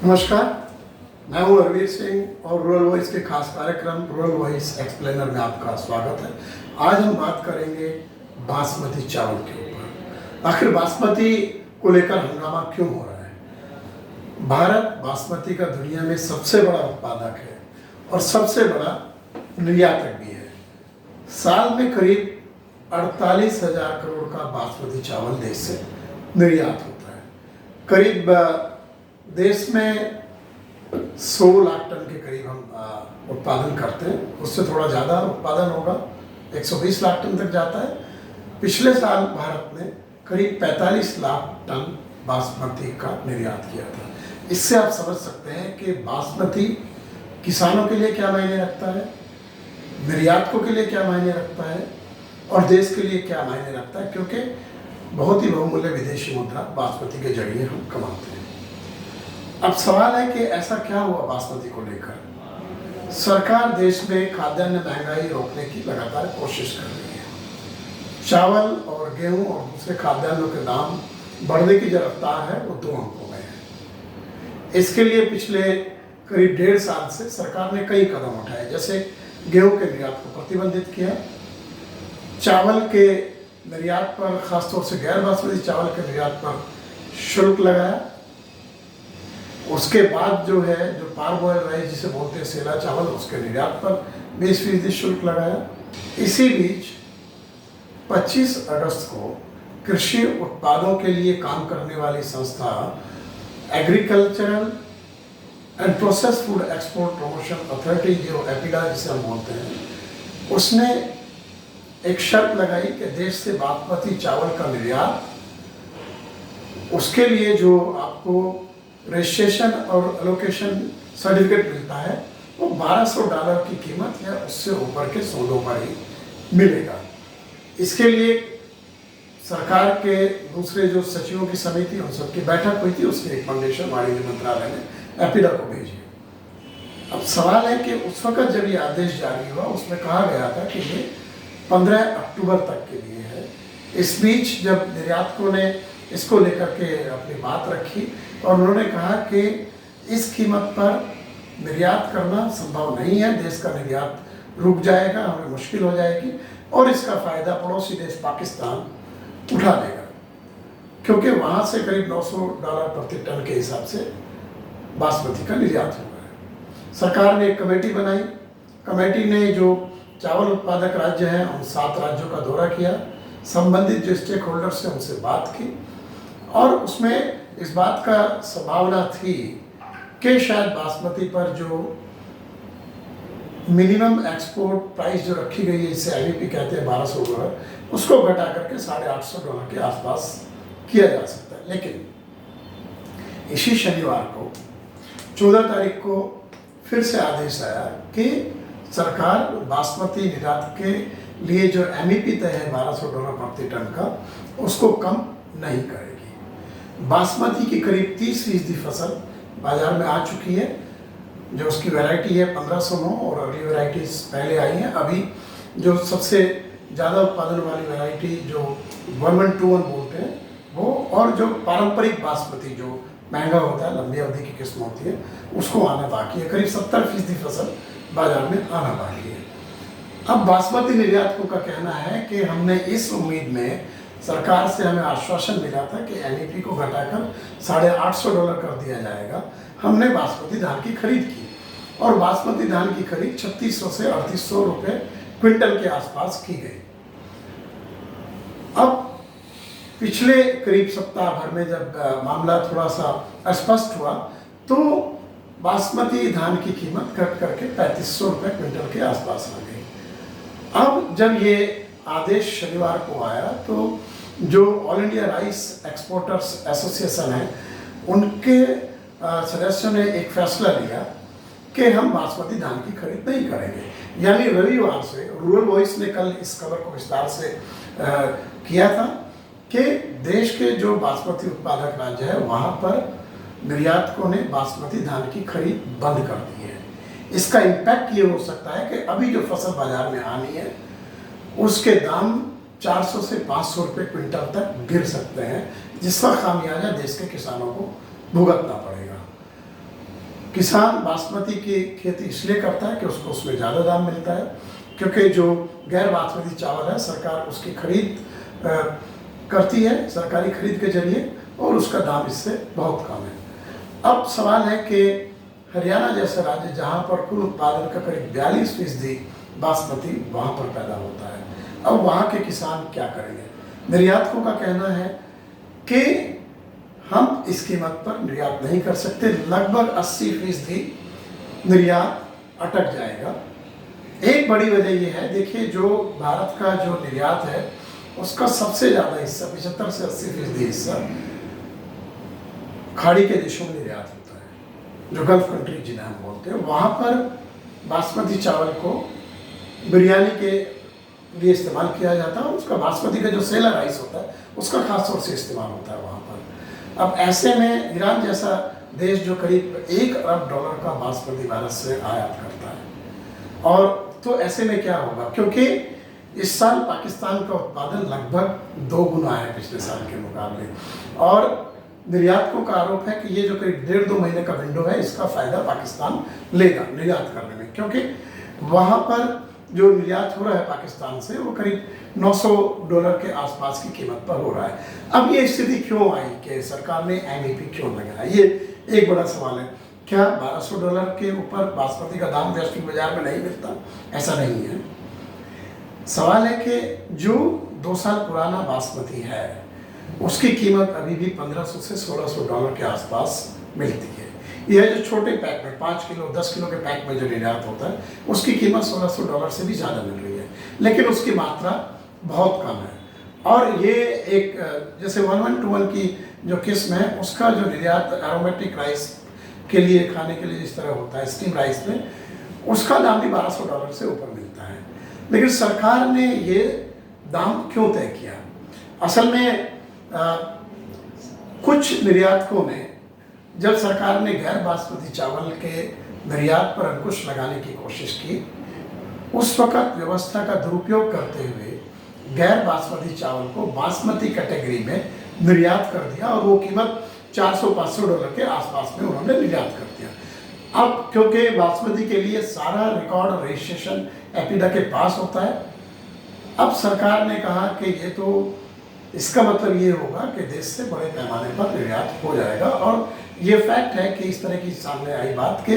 नमस्कार, मैं हूं हरवीर सिंह और रूरल वॉइस के खास कार्यक्रम रूरल वॉइस एक्सप्लेनर में आपका स्वागत है। आज हम बात करेंगे बासमती चावल के ऊपर। आखिर बासमती को लेकर हंगामा क्यों हो रहा है? भारत बासमती का दुनिया में सबसे बड़ा उत्पादक है और सबसे बड़ा निर्यातक भी है। साल में करीब 48,000 करोड़ का बासमती चावल देश से निर्यात होता है। करीब देश में 100 लाख टन के करीब हम उत्पादन करते हैं। उससे थोड़ा ज़्यादा उत्पादन होगा, 120 लाख टन तक जाता है। पिछले साल भारत ने करीब 45 लाख टन बासमती का निर्यात किया था। इससे आप समझ सकते हैं कि बासमती किसानों के लिए क्या मायने रखता है, निर्यातकों के लिए क्या मायने रखता है और देश के लिए क्या मायने रखता है, क्योंकि बहुत ही बहुमूल्य विदेशी मुद्रा बासमती के जरिए हम कमाते हैं। अब सवाल है कि ऐसा क्या हुआ बासमती को लेकर? सरकार देश में खाद्यान्न महंगाई रोकने की लगातार कोशिश कर रही है। चावल और गेहूं और दूसरे खाद्यान्नों के दाम बढ़ने की जो रफ्तार है वो 2 अंकों में है। इसके लिए पिछले करीब 1.5 साल से सरकार ने कई कदम उठाए, जैसे गेहूं के निर्यात को प्रतिबंधित किया, चावल के निर्यात पर, खासतौर से गैर बासमती चावल के निर्यात पर शुल्क लगाया। उसके बाद जो पार बॉयल राइस जिसे बोलते हैं सेला चावल, उसके निर्यात पर 20% शुल्क लगाया। इसी बीच 25 अगस्त को कृषि उत्पादों के लिए काम करने वाली संस्था agricultural and process food export promotion authority, जो एपिडा जिसे हम बोलते हैं, उसने एक शर्त लगाई कि देश से बासमती चावल का निर्यात, उसके लिए जो आपको रजिस्ट्रेशन और एलोकेशन सर्टिफिकेट मिलता है वो $1200 की कीमत या उससे ऊपर के सौदों पर ही मिलेगा। इसके लिए सरकार के दूसरे जो सचिवों की समिति, उन सबकी बैठक हुई थी। उसकी रिकमेंडेशन वाणिज्य मंत्रालय ने एपिडा को भेजी। अब सवाल है कि उस वक्त जब ये आदेश जारी हुआ उसमें कहा गया था कि ये 15 अक्टूबर तक के लिए है। इस बीच जब निर्यातकों ने इसको लेकर के अपनी बात रखी और उन्होंने कहा कि इस कीमत पर निर्यात करना संभव नहीं है, देश का निर्यात रुक जाएगा, हमें मुश्किल हो जाएगी और इसका फ़ायदा पड़ोसी देश पाकिस्तान उठा लेगा, क्योंकि वहाँ से करीब $900 प्रति टन के हिसाब से बासमती का निर्यात हो रहा है। सरकार ने एक कमेटी बनाई। कमेटी ने जो चावल उत्पादक राज्य हैं उन 7 राज्यों का दौरा किया, संबंधित जो स्टेक होल्डर्स हैं उनसे बात की और उसमें इस बात का संभावना थी कि शायद बासमती पर जो मिनिमम एक्सपोर्ट प्राइस जो रखी गई है, जिसे एमईपी कहते हैं $1200, उसको घटा करके $850 के आसपास किया जा सकता है। लेकिन इसी शनिवार को 14 तारीख को फिर से आदेश आया कि सरकार बासमती निर्यात के लिए जो एमईपी तय है $1200 प्रति टन का, उसको कम नहीं करेगी। बासमती की करीब 30% फसल बाजार में आ चुकी है। जो उसकी वैरायटी है 1509 और अगली वैरायटीज पहले आई हैं। अभी जो सबसे ज़्यादा उत्पादन वाली वैरायटी जो 1121 बोलते हैं वो, और जो पारंपरिक बासमती जो महंगा होता है, लंबी अवधि की किस्म होती है, उसको आना बाकी है। करीब 70% फसल बाजार में आना बाकी है। अब बासमती निर्यातकों का कहना है कि हमने इस उम्मीद में, सरकार से हमें आश्वासन मिला था कि एमईपी को घटाकर $850 कर दिया जाएगा, हमने बासमती धान की खरीद की और बासमती धान की खरीद 3600 से 3800 रुपये क्विंटल के आसपास की गई। अब पिछले करीब सप्ताह भर में जब मामला थोड़ा सा अस्पष्ट हुआ तो बासमती धान की कीमत घट करके 3500 रुपये क्विंटल के आसपास आ गई। अब जब ये आदेश शनिवार को आया तो जो all India rice exporters association है, उनके सदस्यों ने एक फैसला लिया कि हम बासमती धान की खरीद नहीं करेंगे। यानी रविवार से रूरल वॉइस ने कल इस खबर को विस्तार से किया था कि देश के जो बासमती उत्पादक राज्य है वहाँ पर निर्यातकों ने बासमती धान की खरीद बंद कर दी है। इसका इम्पैक्ट ये हो सकता है कि अभी जो फसल बाजार में आनी है उसके दाम 400 से 500 रुपये क्विंटल तक गिर सकते हैं, जिसका खामियाजा देश के किसानों को भुगतना पड़ेगा। किसान बासमती की खेती इसलिए करता है कि उसको उसमें ज़्यादा दाम मिलता है, क्योंकि जो गैर बासमती चावल है सरकार उसकी खरीद करती है सरकारी खरीद के जरिए, और उसका दाम इससे बहुत कम है। अब सवाल है कि हरियाणा जैसा राज्य जहाँ पर कुल उत्पादन का करीब 42% बासमती वहाँ पर पैदा होता है, अब वहाँ के किसान क्या करेंगे? निर्यातकों का कहना है कि हम इस कीमत पर निर्यात नहीं कर सकते, लगभग 80% निर्यात अटक जाएगा। एक बड़ी वजह यह है, देखिए जो भारत का जो निर्यात है उसका सबसे ज़्यादा हिस्सा 75 से 80% हिस्सा खाड़ी के देशों में निर्यात होता है, जो गल्फ कंट्री जिन्हें हम बोलते हैं। वहाँ पर बासमती चावल को बिरयानी के लिए इस्तेमाल किया जाता है, और उसका बासमती का जो सेला राइस होता है उसका खास तौर से इस्तेमाल होता है वहाँ पर। अब ऐसे में ईरान जैसा देश जो करीब $1 अरब का बासमती भारत से आयात करता है, और तो ऐसे में क्या होगा, क्योंकि इस साल पाकिस्तान का उत्पादन लगभग 2 गुना है पिछले साल के मुकाबले, और निर्यातकों का आरोप है कि ये जो करीब 1.5-2 महीने का विंडो है इसका फ़ायदा पाकिस्तान लेगा निर्यात करने में, क्योंकि वहाँ पर जो निर्यात हो रहा है पाकिस्तान से वो करीब $900 के आसपास की कीमत पर हो रहा है। अब ये स्थिति क्यों आई कि सरकार ने एमईपी क्यों लगाया, ये एक बड़ा सवाल है। क्या $1200 के ऊपर बासमती का दाम वैश्विक बाजार में नहीं मिलता? ऐसा नहीं है। सवाल है कि जो 2 साल पुराना बासमती है उसकी कीमत अभी भी $1500 से $1600 के आसपास मिलती है। यह जो छोटे पैक में 5 किलो 10 किलो के पैक में जो निर्यात होता है उसकी कीमत $1600 से भी ज़्यादा मिल रही है, लेकिन उसकी मात्रा बहुत कम है। और ये एक जैसे 1121 की जो किस्म है उसका जो निर्यात एरोमेटिक राइस के लिए खाने के लिए जिस तरह होता है स्टीम राइस में, उसका दाम भी $1200 से ऊपर मिलता है। लेकिन सरकार ने ये दाम क्यों तय किया? असल में कुछ निर्यातकों ने, जब सरकार ने गैर बासमती चावल के निर्यात पर अंकुश लगाने की कोशिश की, उस वक्त व्यवस्था का दुरुपयोग करते हुए गैर बासमती चावल को बासमती कैटेगरी में निर्यात कर दिया, और वो कीमत $400-500 के आसपास में उन्होंने निर्यात कर दिया। अब क्योंकि बासमती के लिए सारा रिकॉर्ड और रजिस्ट्रेशन एपीडा के पास होता है, अब सरकार ने कहा कि ये तो इसका मतलब ये होगा कि देश से बड़े पैमाने पर निर्यात हो जाएगा, और ये फैक्ट है कि इस तरह की सामने आई बात कि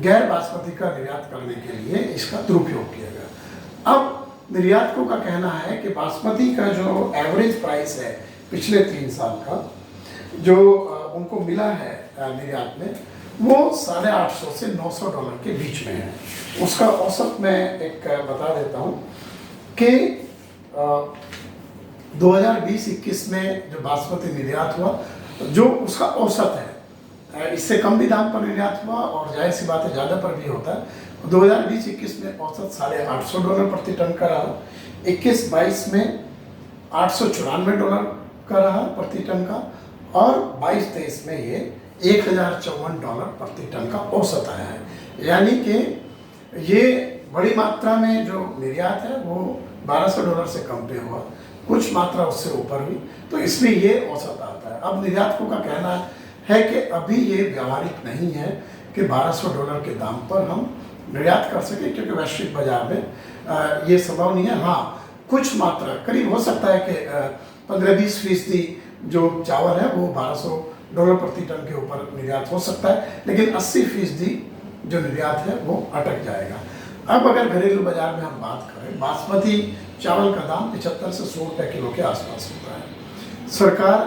गैर बासमती का निर्यात करने के लिए इसका दुरुपयोग किया गया। अब निर्यातकों का कहना है कि बासमती का जो एवरेज प्राइस है पिछले 3 साल का जो उनको मिला है निर्यात में, वो $850 से $900 के बीच में है। उसका औसत मैं एक बता देता हूँ कि 2020-21 में जो बासमती निर्यात हुआ, जो उसका औसत है, इससे कम भी दाम पर निर्यात हुआ और जाहिर सी बात है ज़्यादा पर भी होता है। 2020-21 में औसत $850 प्रति टन का रहा, 21-22 में $894 का रहा प्रति टन का, और 22-23 में ये $1054 प्रति टन का औसत आया है। यानी कि ये बड़ी मात्रा में जो निर्यात है वो $1200 से कम पे हुआ, कुछ मात्रा उससे ऊपर हुई, तो इसलिए ये औसत आता है। अब निर्यातकों का कहना है कि अभी ये व्यावहारिक नहीं है कि $1200 के दाम पर हम निर्यात कर सकें, क्योंकि वैश्विक बाजार में ये संभव नहीं है। हाँ, कुछ मात्रा करीब हो सकता है कि 15-20% जो चावल है वो $1200 प्रति टन के ऊपर निर्यात हो सकता है, लेकिन 80% जो निर्यात है वो अटक जाएगा। अब अगर घरेलू बाजार में हम बात करें, बासमती चावल का दाम 75 से 100 रुपये किलो के आसपास होता है। सरकार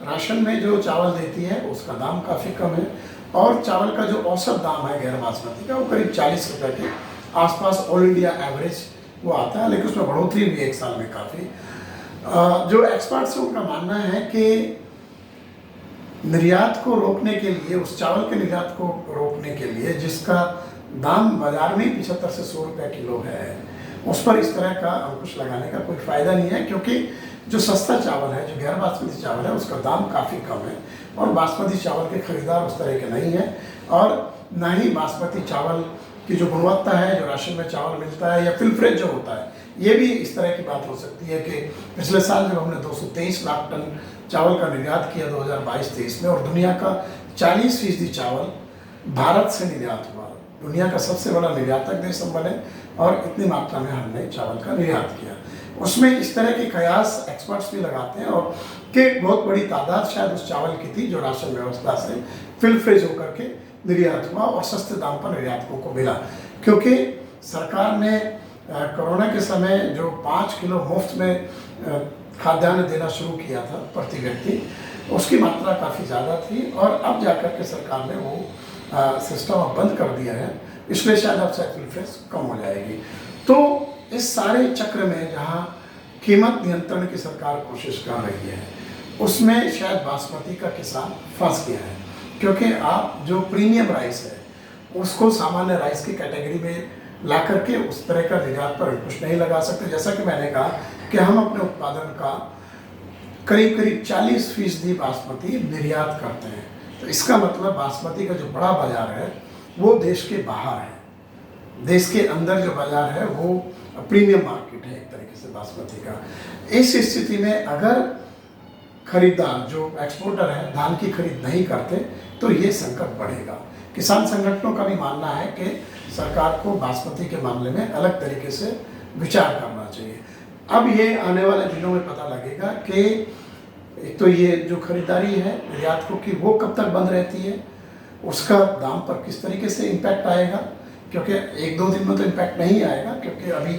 राशन में जो चावल देती है उसका दाम काफ़ी कम है, और चावल का जो औसत दाम है गैर बासमती का वो करीब 40 रुपये के आसपास ऑल इंडिया एवरेज वो आता है, लेकिन उसमें बढ़ोतरी भी एक साल में काफ़ी। जो एक्सपर्ट्स हैं उनका मानना है कि निर्यात को रोकने के लिए, उस चावल के निर्यात को रोकने के लिए जिसका दाम बाजार में 75 से 100 रुपये किलो है, उस पर इस तरह का अंकुश लगाने का कोई फ़ायदा नहीं है, क्योंकि जो सस्ता चावल है, जो गैर बासमती चावल है, उसका दाम काफ़ी कम है, और बासमती चावल के खरीदार उस तरह के नहीं हैं, और ना ही बासमती चावल की जो गुणवत्ता है, जो राशन में चावल मिलता है या फिल्फ्रेज जो होता है, ये भी इस तरह की बात हो सकती है कि पिछले साल जब हमने 223 लाख टन चावल का निर्यात किया 2022-23 में, और दुनिया का 40% चावल भारत से निर्यात हुआ, दुनिया का सबसे बड़ा निर्यातक देश हम बने और इतनी मात्रा में हमने चावल का निर्यात किया। उसमें इस तरह के कयास एक्सपर्ट्स भी लगाते हैं और कि बहुत बड़ी तादाद शायद उस चावल की थी जो राशन व्यवस्था से फिल फ्रेज होकर के निर्यात हुआ और सस्ते दाम पर निर्यातकों को मिला, क्योंकि सरकार ने कोरोना के समय जो 5 किलो मुफ्त में खाद्यान्न देना शुरू किया था प्रति व्यक्ति, उसकी मात्रा काफ़ी ज़्यादा थी और अब जाकर के सरकार ने वो सिस्टम अब बंद कर दिया है, इसलिए शायद अब फिल फ्रेज कम हो जाएगी। तो इस सारे चक्र में जहाँ कीमत नियंत्रण की सरकार कोशिश कर रही है, उसमें शायद बासमती का किसान फंस गया है, क्योंकि आप जो प्रीमियम राइस है उसको सामान्य राइस की कैटेगरी में ला करके उस तरह का निर्यात पर अंकुश नहीं लगा सकते। जैसा कि मैंने कहा कि हम अपने उत्पादन का करीब करीब 40% बासमती निर्यात करते हैं, तो इसका मतलब बासमती का जो बड़ा बाजार है वो देश के बाहर है। देश के अंदर जो बाजार है वो प्रीमियम मार्केट है एक तरीके से बासमती का। इस स्थिति में अगर खरीदार जो एक्सपोर्टर है धान की खरीद नहीं करते तो ये संकट बढ़ेगा। किसान संगठनों का भी मानना है कि सरकार को बासमती के मामले में अलग तरीके से विचार करना चाहिए। अब ये आने वाले दिनों में पता लगेगा कि एक तो ये जो खरीदारी है निर्यातकों की वो कब तक बंद रहती है, उसका दाम पर किस तरीके से इम्पैक्ट आएगा, क्योंकि 1-2 दिन में तो इम्पैक्ट नहीं आएगा, क्योंकि अभी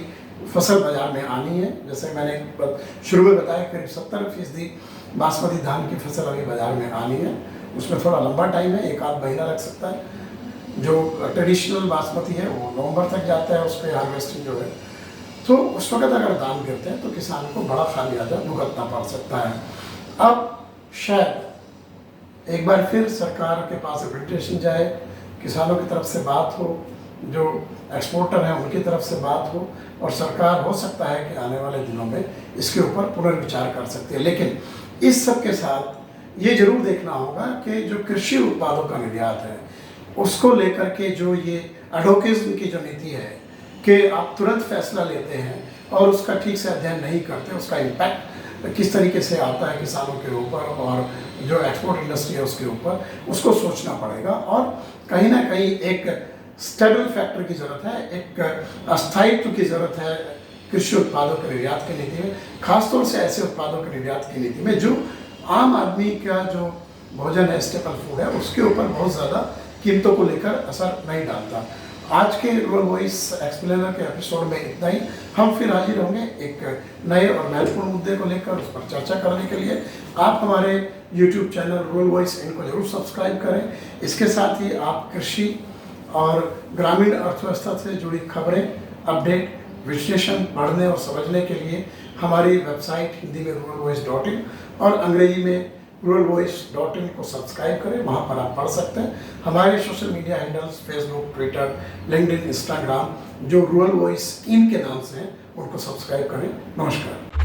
फसल बाजार में आनी है। जैसे मैंने शुरू में बताया करीब 70% बासमती धान की फसल अभी बाजार में आनी है, उसमें थोड़ा लंबा टाइम है, 1-8 महीना लग सकता है। जो ट्रेडिशनल बासमती है वो नवंबर तक जाता है, उस पर हार्वेस्टिंग जो है, तो उस वक्त अगर दाम गिरते हैं तो किसान को बड़ा खामियाजा भुगतना पड़ सकता है। अब शायद एक बार फिर सरकार के पास रिप्रेजेंटेशन जाए, किसानों की तरफ से बात हो, जो एक्सपोर्टर हैं उनकी तरफ से बात हो, और सरकार हो सकता है कि आने वाले दिनों में इसके ऊपर पुनर्विचार कर सकती है। लेकिन इस सब के साथ ये जरूर देखना होगा कि जो कृषि उत्पादों का निर्यात है उसको लेकर के जो ये एडवोकेसी की जो नीति है कि आप तुरंत फैसला लेते हैं और उसका ठीक से अध्ययन नहीं करते, उसका इम्पैक्ट किस तरीके से आता है किसानों के ऊपर और जो एक्सपोर्ट इंडस्ट्री है उसके ऊपर, उसको सोचना पड़ेगा। और कहीं ना कहीं एक स्टेबल फैक्टर की ज़रूरत है, एक अस्थायित्व की ज़रूरत है कृषि उत्पादों के निर्यात की नीति में, खासतौर से ऐसे उत्पादों के निर्यात की नीति में जो आम आदमी का जो भोजन है, स्टेपल फूड है, उसके ऊपर बहुत ज़्यादा कीमतों को लेकर असर नहीं डालता। आज के रूरल वॉइस एक्सप्लेनर के एपिसोड में इतना ही। हम फिर हाजिर होंगे एक नए और महत्वपूर्ण मुद्दे को लेकर, उस पर चर्चा करने के लिए। आप हमारे YouTube चैनल रूरल वॉइस इनको जरूर सब्सक्राइब करें। इसके साथ ही आप कृषि और ग्रामीण अर्थव्यवस्था से जुड़ी खबरें, अपडेट, विश्लेषण पढ़ने और समझने के लिए हमारी वेबसाइट हिंदी में ruralvoice.in और अंग्रेजी में ruralvoice.in को सब्सक्राइब करें, वहाँ पर आप पढ़ सकते हैं। हमारे social media handles Facebook, Twitter, LinkedIn, Instagram जो रूरल वॉइस इन के नाम से हैं उनको सब्सक्राइब करें। नमस्कार।